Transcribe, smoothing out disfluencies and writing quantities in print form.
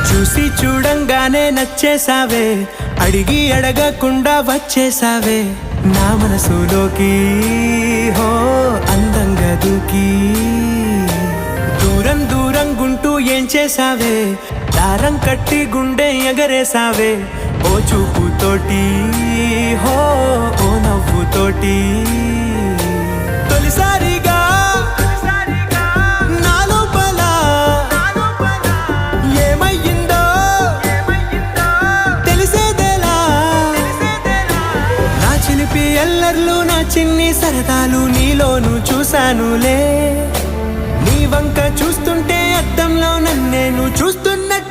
చూసి చూడంగానే నచ్చేసావే, అడిగి అడగకుండా వచ్చేసావే నా మనసులోకి. హో అందంగా దూకి దూరం దూరం గుంటూ ఏం చేసావే, దారం కట్టి గుండె ఎగరేసావే ఓ చూపుతోటి. హో ఓ నవ్వుతోటి తొలిసారిగా నా లోపల ఏమయ్యిందో తెలిసేదేలా. నా చిలిపి ఎల్లర్లు నా చిన్ని సరదాలు నీలోను చూశానులే. నీ వంక చూస్తుంటే అద్దంలో నన్నేను చూస్తున్నట్టు